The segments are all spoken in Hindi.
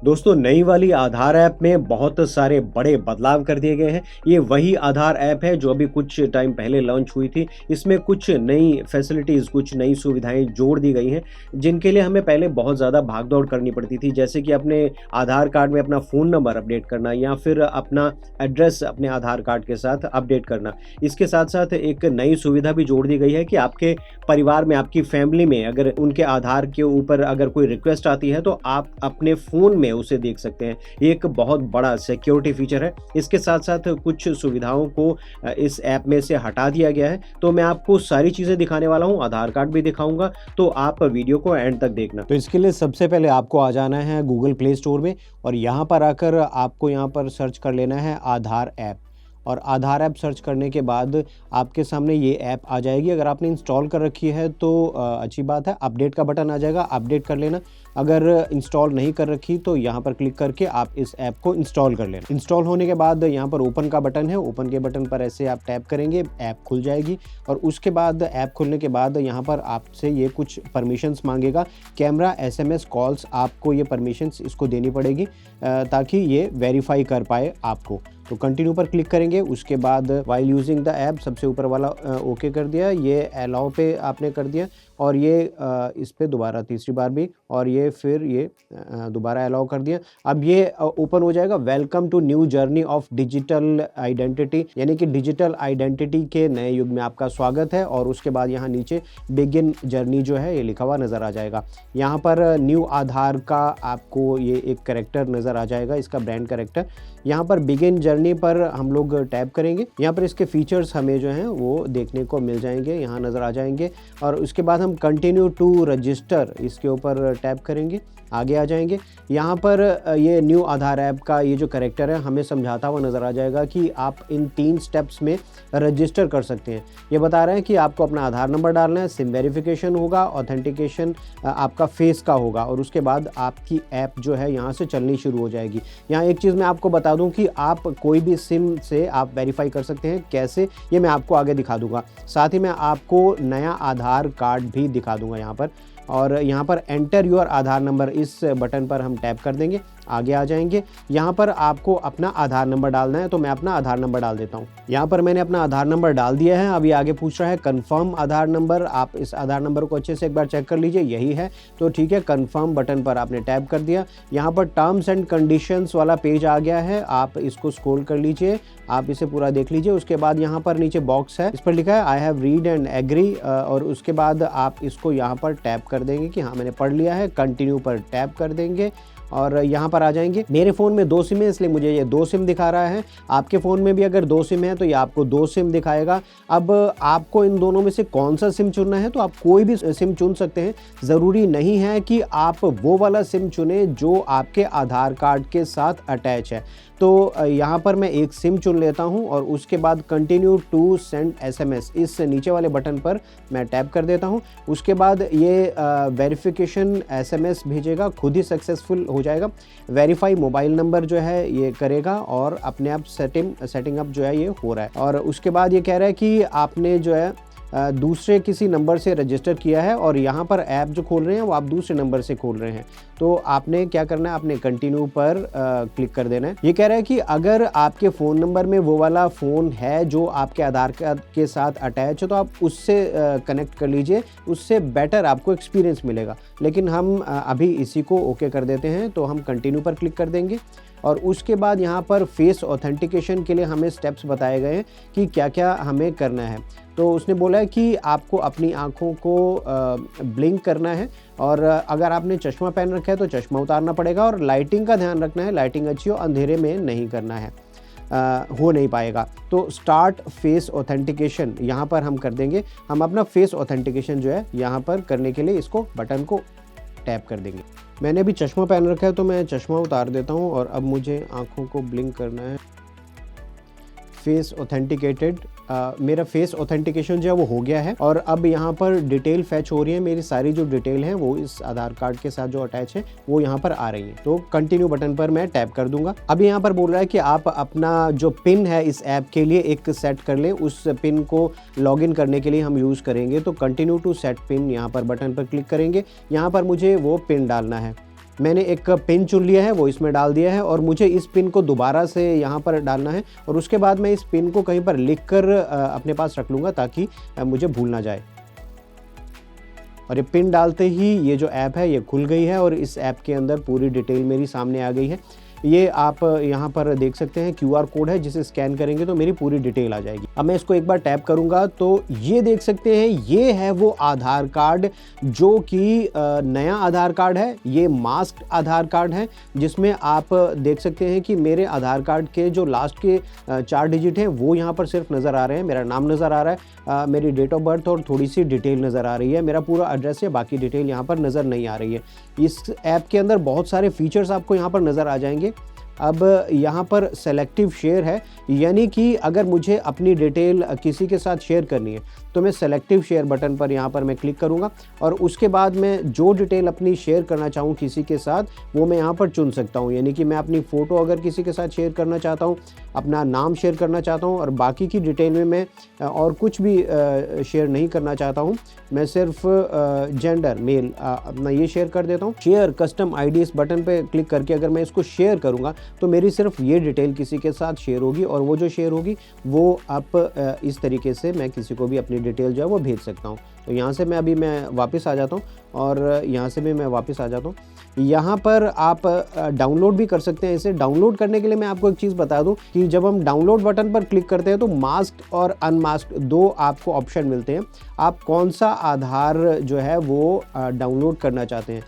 दोस्तों नई वाली आधार ऐप में बहुत सारे बड़े बदलाव कर दिए गए हैं। ये वही आधार ऐप है जो अभी कुछ टाइम पहले लॉन्च हुई थी। इसमें कुछ नई फैसिलिटीज़, कुछ नई सुविधाएँ जोड़ दी गई हैं, जिनके लिए हमें पहले बहुत ज़्यादा भाग-दौड़ करनी पड़ती थी। जैसे कि अपने आधार कार्ड में अपना फ़ोन नंबर अपडेट करना या फिर अपना एड्रेस अपने आधार कार्ड के साथ अपडेट करना। इसके साथ-साथ एक नई सुविधा भी जोड़ दी गई है कि आपके परिवार में, आपकी फैमिली में अगर उनके आधार के ऊपर अगर कोई रिक्वेस्ट आती है, तो आप अपने फ़ोन में उसे देख सकते हैं। ये एक बहुत बड़ा सिक्योरिटी फीचर है। इसके साथ-साथ कुछ सुविधाओं को इस ऐप में से हटा दिया गया है। तो मैं आपको सारी चीज़ें दिखाने वाला हूँ, आधार कार्ड भी दिखाऊँगा, तो आप वीडियो को एंड तक देखना। तो इसके लिए सबसे पहले आपको आ जाना है गूगल प्ले स्टोर में और यहाँ पर आकर आपको यहाँ पर सर्च कर लेना है आधार ऐप। और आधार ऐप सर्च करने के बाद आपके सामने ये ऐप आ जाएगी। अगर आपने इंस्टॉल कर रखी है तो अच्छी बात है, अपडेट का बटन आ जाएगा, अपडेट कर लेना। अगर इंस्टॉल नहीं कर रखी तो यहाँ पर क्लिक करके आप इस ऐप को इंस्टॉल कर लेना। इंस्टॉल होने के बाद यहाँ पर ओपन का बटन है, ओपन के बटन पर ऐसे आप टैप करेंगे, ऐप खुल जाएगी। और उसके बाद ऐप खुलने के बाद यहाँ पर आपसे ये कुछ परमिशंस मांगेगा। कैमरा, SMS, कॉल्स, आपको ये परमिशंस इसको देनी पड़ेगी ताकि ये वेरीफाई कर पाए आपको। तो कंटिन्यू पर क्लिक करेंगे। उसके बाद वाइल यूजिंग द ऐप सबसे ऊपर वाला ओके कर दिया, ये अलाउ पे आपने कर दिया और ये इस पे दोबारा तीसरी बार भी, और ये फिर ये दोबारा अलाउ कर दिया। अब ये ओपन हो जाएगा, welcome to new journey of digital identity, यानी कि डिजिटल आइडेंटिटी के नए युग में आपका स्वागत है। और उसके बाद यहाँ नीचे बिगिन जर्नी जो है ये लिखा हुआ नज़र आ जाएगा। यहाँ पर न्यू आधार का आपको ये एक कैरेक्टर नज़र आ जाएगा, इसका ब्रांड कैरेक्टर। यहाँ पर बिगिन जर्नी पर हम लोग टैप करेंगे। यहाँ पर इसके फीचर्स हमें जो हैं वो देखने को मिल जाएंगे, यहाँ नज़र आ जाएंगे। और उसके बाद हम कंटिन्यू टू रजिस्टर इसके ऊपर टैप करेंगे, आगे आ जाएंगे। यहाँ पर ये न्यू आधार ऐप का ये जो कैरेक्टर है हमें समझाता हुआ नज़र आ जाएगा कि आप इन 3 स्टेप्स में रजिस्टर कर सकते हैं। ये बता रहे हैं कि आपको अपना आधार नंबर डालना है, सिम वेरिफिकेशन होगा, ऑथेंटिकेशन आपका फेस का होगा और उसके बाद आपकी ऐप जो है यहाँ से चलनी शुरू हो जाएगी। यहाँ एक चीज़ मैं आपको बता दूँ कि आप कोई भी सिम से आप वेरीफाई कर सकते हैं। कैसे, ये मैं आपको आगे दिखा दूँगा। साथ ही मैं आपको नया आधार कार्ड भी दिखा दूँगा यहाँ पर। और यहाँ पर एंटर योर आधार नंबर, इस बटन पर हम टैप कर देंगे, आगे आ जाएंगे। यहाँ पर आपको अपना आधार नंबर डालना है, तो मैं अपना आधार नंबर डाल देता हूँ। यहाँ पर मैंने अपना आधार नंबर डाल दिया है। अभी आगे पूछ रहा है कंफर्म आधार नंबर। आप इस आधार नंबर को अच्छे से एक बार चेक कर लीजिए, यही है तो ठीक है। कंफर्म बटन पर आपने टैप कर दिया। यहाँ पर टर्म्स एंड कंडीशंस वाला पेज आ गया है, आप इसको स्क्रॉल कर लीजिए, आप इसे पूरा देख लीजिए। उसके बाद यहाँ पर नीचे बॉक्स है, इस पर लिखा है I have read and agree, और उसके बाद आप इसको यहाँ पर टैप कर देंगे कि हाँ मैंने पढ़ लिया है। कंटिन्यू पर टैप कर देंगे और यहाँ पर आ जाएंगे। मेरे फ़ोन में 2 सिम है इसलिए मुझे ये 2 सिम दिखा रहा है। आपके फ़ोन में भी अगर 2 सिम है तो ये आपको 2 सिम दिखाएगा। अब आपको इन दोनों में से कौन सा सिम चुनना है, तो आप कोई भी सिम चुन सकते हैं। ज़रूरी नहीं है कि आप वो वाला सिम चुने जो आपके आधार कार्ड के साथ अटैच है। तो यहाँ पर मैं एक सिम चुन लेता हूँ और उसके बाद कंटिन्यू टू सेंड SMS, इस नीचे वाले बटन पर मैं टैप कर देता हूँ। उसके बाद ये वेरिफिकेशन SMS भेजेगा, खुद ही सक्सेसफुल हो जाएगा। वेरीफाई मोबाइल नंबर जो है ये करेगा और अपने आप सेटिंग अप जो है ये हो रहा है। और उसके बाद ये कह रहा है कि आपने जो है दूसरे किसी नंबर से रजिस्टर किया है और यहाँ पर ऐप जो खोल रहे हैं वो आप दूसरे नंबर से खोल रहे हैं। तो आपने क्या करना है, आपने कंटिन्यू पर क्लिक कर देना है। ये कह रहा है कि अगर आपके फ़ोन नंबर में वो वाला फ़ोन है जो आपके आधार कार्ड के साथ अटैच है तो आप उससे कनेक्ट कर लीजिए, उससे बेटर आपको एक्सपीरियंस मिलेगा। लेकिन हम अभी इसी को ओके कर देते हैं, तो हम कंटिन्यू पर क्लिक कर देंगे। और उसके बाद यहाँ पर फेस ऑथेंटिकेशन के लिए हमें स्टेप्स बताए गए हैं कि क्या क्या हमें करना है। तो उसने बोला है कि आपको अपनी आँखों को ब्लिंक करना है और अगर आपने चश्मा पहन रखा है तो चश्मा उतारना पड़ेगा और लाइटिंग का ध्यान रखना है, लाइटिंग अच्छी हो, अंधेरे में नहीं करना है, हो नहीं पाएगा। तो स्टार्ट फेस ऑथेंटिकेशन यहाँ पर हम कर देंगे। हम अपना फेस ऑथेंटिकेशन जो है यहाँ पर करने के लिए इसको बटन को टैप कर देंगे। मैंने अभी चश्मा पहन रखा है तो मैं चश्मा उतार देता हूँ और अब मुझे आँखों को ब्लिंक करना है। फेस ऑथेंटिकेटेड, मेरा फेस ऑथेंटिकेशन जो है वो हो गया है और अब यहाँ पर डिटेल फैच हो रही है। मेरी सारी जो डिटेल है वो इस आधार कार्ड के साथ जो अटैच है वो यहाँ पर आ रही है। तो कंटिन्यू बटन पर मैं टैप कर दूंगा। अब यहाँ पर बोल रहा है कि आप अपना जो पिन है इस ऐप के लिए एक सेट कर लें, उस पिन को लॉगिन करने के लिए हम यूज़ करेंगे। तो कंटिन्यू टू सेट पिन, यहाँ पर बटन पर क्लिक करेंगे। यहाँ पर मुझे वो पिन डालना है। मैंने एक पिन चुन लिया है, वो इसमें डाल दिया है और मुझे इस पिन को दोबारा से यहाँ पर डालना है और उसके बाद मैं इस पिन को कहीं पर लिख कर अपने पास रख लूँगा ताकि मुझे भूल ना जाए। और ये पिन डालते ही ये जो ऐप है ये खुल गई है और इस ऐप के अंदर पूरी डिटेल मेरी सामने आ गई है। ये आप यहाँ पर देख सकते हैं क्यूआर कोड है जिसे स्कैन करेंगे तो मेरी पूरी डिटेल आ जाएगी। अब मैं इसको एक बार टैप करूँगा तो ये देख सकते हैं ये है वो आधार कार्ड जो कि नया आधार कार्ड है। ये मास्क्ड आधार कार्ड है जिसमें आप देख सकते हैं कि मेरे आधार कार्ड के जो लास्ट के 4 डिजिट हैं वो यहाँ पर सिर्फ नज़र आ रहे हैं। मेरा नाम नज़र आ रहा है, मेरी डेट ऑफ बर्थ और थोड़ी सी डिटेल नज़र आ रही है। मेरा पूरा एड्रेस है, बाकी डिटेल यहाँ पर नज़र नहीं आ रही है। इस ऐप के अंदर बहुत सारे फीचर्स आपको यहाँ पर नज़र आ जाएंगे। अब यहाँ पर सेलेक्टिव शेयर है, यानी कि अगर मुझे अपनी डिटेल किसी के साथ शेयर करनी है तो मैं सेलेक्टिव शेयर बटन पर यहाँ पर मैं क्लिक करूँगा और उसके बाद मैं जो डिटेल अपनी शेयर करना चाहूँ किसी के साथ वो मैं यहाँ पर चुन सकता हूँ। यानी कि मैं अपनी फ़ोटो अगर किसी के साथ शेयर करना चाहता हूँ, अपना नाम शेयर करना चाहता हूँ और बाकी की डिटेल में मैं और कुछ भी शेयर नहीं करना चाहता हूँ, मैं सिर्फ जेंडर मेल अपना ये शेयर कर देता हूँ। शेयर कस्टम आईडी इस बटन पे क्लिक करके अगर मैं इसको शेयर करूँगा तो मेरी सिर्फ ये डिटेल किसी के साथ शेयर होगी और वो जो शेयर होगी वो आप इस तरीके से मैं किसी को भी अपनी डिटेल जो है वो भेज सकता हूँ। तो यहाँ से मैं वापस आ जाता हूँ और यहाँ से भी मैं वापस आ जाता हूँ। यहाँ पर आप डाउनलोड भी कर सकते हैं। इसे डाउनलोड करने के लिए मैं आपको एक चीज़ बता दूं कि जब हम डाउनलोड बटन पर क्लिक करते हैं तो मास्क्ड और अनमास्क्ड 2 आपको ऑप्शन मिलते हैं। आप कौन सा आधार जो है वो डाउनलोड करना चाहते हैं।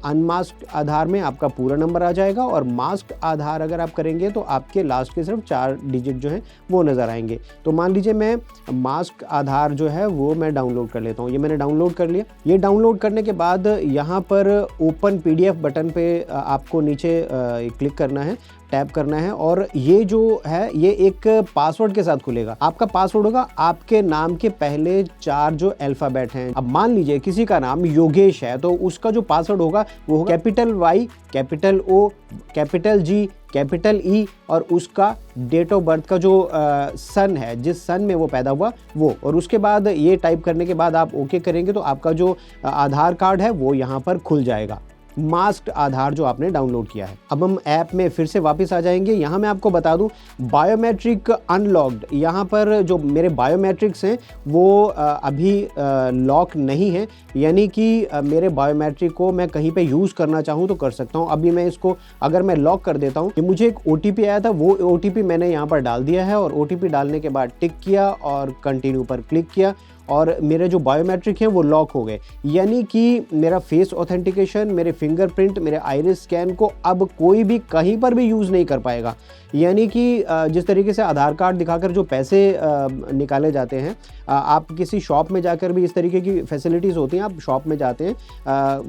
अनमास्क्ड आधार में आपका पूरा नंबर आ जाएगा और मास्क्ड आधार अगर आप करेंगे तो आपके लास्ट के सिर्फ 4 डिजिट जो हैं वो नज़र आएंगे। तो मान लीजिए मैं मास्क्ड आधार जो है वो मैं डाउनलोड कर लेता हूँ। ये मैंने डाउनलोड कर लिया। ये डाउनलोड करने के बाद यहाँ पर ओपन पीडीएफ बटन पे आपको नीचे क्लिक करना है, टैप करना है और ये जो है ये एक पासवर्ड के साथ खुलेगा। आपका पासवर्ड होगा आपके नाम के पहले 4 जो अल्फाबेट हैं। अब मान लीजिए किसी का नाम योगेश है तो उसका जो पासवर्ड होगा वो होगा कैपिटल वाई, कैपिटल ओ, कैपिटल जी, कैपिटल ई और उसका डेट ऑफ बर्थ का जो सन है, जिस सन में वो पैदा हुआ वो। और उसके बाद ये टाइप करने के बाद आप ओके करेंगे तो आपका जो आधार कार्ड है वो यहाँ पर खुल जाएगा, मास्क्ड आधार जो आपने डाउनलोड किया है। अब हम ऐप में फिर से वापस आ जाएंगे। यहाँ मैं आपको बता दूं बायोमेट्रिक अनलॉक्ड, यहाँ पर जो मेरे बायोमेट्रिक्स हैं वो अभी लॉक नहीं है, यानी कि मेरे बायोमेट्रिक को मैं कहीं पे यूज़ करना चाहूँ तो कर सकता हूँ। अभी मैं इसको अगर मैं लॉक कर देता हूँ कि मुझे एक OTP आया था, वो OTP मैंने यहाँ पर डाल दिया है और OTP डालने के बाद टिक किया और कंटिन्यू पर क्लिक किया और मेरे जो बायोमेट्रिक हैं वो लॉक हो गए। यानी कि मेरा फेस ऑथेंटिकेशन, मेरे फिंगरप्रिंट, मेरे आइरिस स्कैन को अब कोई भी कहीं पर भी यूज़ नहीं कर पाएगा। यानी कि जिस तरीके से आधार कार्ड दिखाकर जो पैसे निकाले जाते हैं, आप किसी शॉप में जाकर भी इस तरीके की फैसिलिटीज़ होती हैं। आप शॉप में जाते हैं,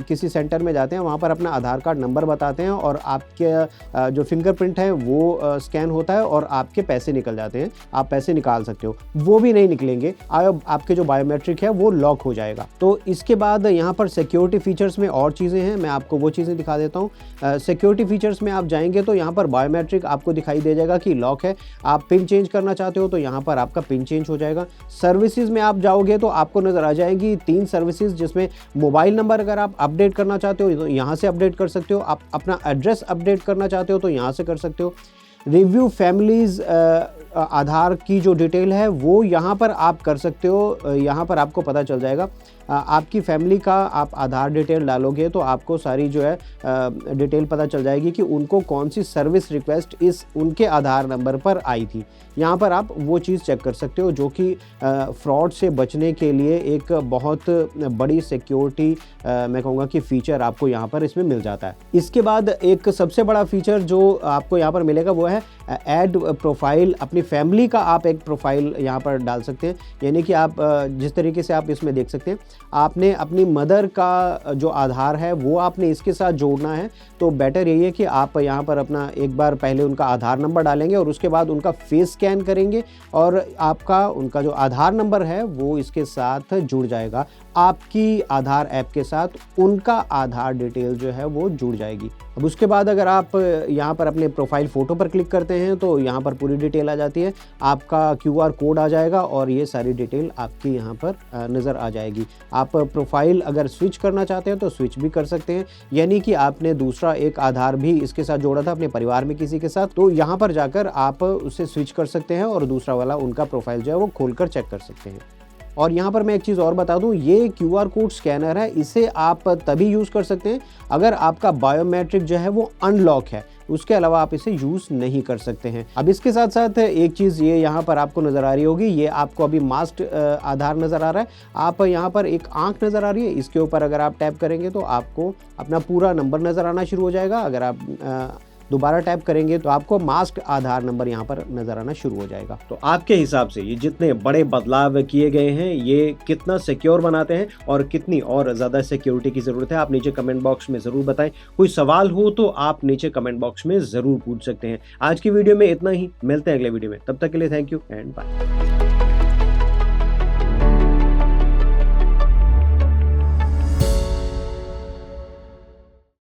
किसी सेंटर में जाते हैं, वहाँ पर अपना आधार कार्ड नंबर बताते हैं और आपके जो फिंगरप्रिंट है वो स्कैन होता है और आपके पैसे निकल जाते हैं, आप पैसे निकाल सकते हो। वो भी नहीं निकलेंगे, आपके जो बायोमेट्रिक है वो लॉक हो जाएगा। तो इसके बाद यहाँ पर सिक्योरिटी फीचर्स में और चीज़ें हैं, मैं आपको वो चीज़ें दिखा देता हूँ। सिक्योरिटी फीचर्स में आप जाएंगे तो यहाँ पर बायोमेट्रिक आपको दिखाई दे जाएगा कि लॉक है। आप पिन चेंज करना चाहते हो तो यहाँ पर आपका पिन चेंज हो जाएगा। सर्विसेज में आप जाओगे तो आपको नज़र आ जाएगी 3 सर्विसेज, जिसमें मोबाइल नंबर अगर आप अपडेट करना चाहते हो तो यहाँ से अपडेट कर सकते हो। आप अपना एड्रेस अपडेट करना चाहते हो तो यहाँ से कर सकते हो। रिव्यू फैमिलीज़ आधार की जो डिटेल है वो यहाँ पर आप कर सकते हो। यहाँ पर आपको पता चल जाएगा आपकी फैमिली का आप आधार डिटेल डालोगे तो आपको सारी जो है डिटेल पता चल जाएगी कि उनको कौन सी सर्विस रिक्वेस्ट इस उनके आधार नंबर पर आई थी। यहाँ पर आप वो चीज़ चेक कर सकते हो जो कि फ्रॉड से बचने के लिए एक बहुत बड़ी सिक्योरिटी मैं कहूँगा कि फ़ीचर आपको यहाँ पर इसमें मिल जाता है। इसके बाद एक सबसे बड़ा फ़ीचर जो आपको यहाँ पर मिलेगा वो है ऐड प्रोफाइल। अपनी फैमिली का आप एक प्रोफाइल यहाँ पर डाल सकते हैं। यानी कि आप जिस तरीके से आप इसमें देख सकते हैं, आपने अपनी मदर का जो आधार है वो आपने इसके साथ जोड़ना है। तो बेटर यही है कि आप यहाँ पर अपना एक बार पहले उनका आधार नंबर डालेंगे और उसके बाद उनका फेस स्कैन करेंगे और आपका उनका जो आधार नंबर है वो इसके साथ जुड़ जाएगा। आपकी आधार ऐप के साथ उनका आधार डिटेल जो है वो जुड़ जाएगी। अब उसके बाद अगर आप यहाँ पर अपने प्रोफाइल फ़ोटो पर क्लिक करते हैं तो यहाँ पर पूरी डिटेल आ जाती है, आपका क्यूआर कोड आ जाएगा और ये सारी डिटेल आपकी यहाँ पर नज़र आ जाएगी। आप प्रोफाइल अगर स्विच करना चाहते हैं तो स्विच भी कर सकते हैं, यानी कि आपने दूसरा एक आधार भी इसके साथ जोड़ा था अपने परिवार में किसी के साथ, तो यहाँ पर जाकर आप उसे स्विच कर सकते हैं और दूसरा वाला उनका प्रोफाइल जो है वो खोलकर चेक कर सकते हैं। और यहाँ पर मैं एक चीज़ और बता दूँ, ये क्यूआर कोड स्कैनर है, इसे आप तभी यूज़ कर सकते हैं अगर आपका बायोमेट्रिक जो है वो अनलॉक है, उसके अलावा आप इसे यूज़ नहीं कर सकते हैं। अब इसके साथ साथ एक चीज़ ये यहाँ पर आपको नज़र आ रही होगी, ये आपको अभी मास्क्ड आधार नज़र आ रहा है। आप यहाँ पर एक आंख नज़र आ रही है, इसके ऊपर अगर आप टैप करेंगे तो आपको अपना पूरा नंबर नज़र आना शुरू हो जाएगा। अगर आप दोबारा टैप करेंगे तो आपको मास्क्ड आधार नंबर यहाँ पर नजर आना शुरू हो जाएगा। तो आपके हिसाब से ये जितने बड़े बदलाव किए गए हैं, ये कितना सिक्योर बनाते हैं और कितनी और ज़्यादा सिक्योरिटी की ज़रूरत है, आप नीचे कमेंट बॉक्स में ज़रूर बताएं। कोई सवाल हो तो आप नीचे कमेंट बॉक्स में ज़रूर पूछ सकते हैं। आज की वीडियो में इतना ही, मिलते हैं अगले वीडियो में, तब तक के लिए थैंक यू एंड बाय।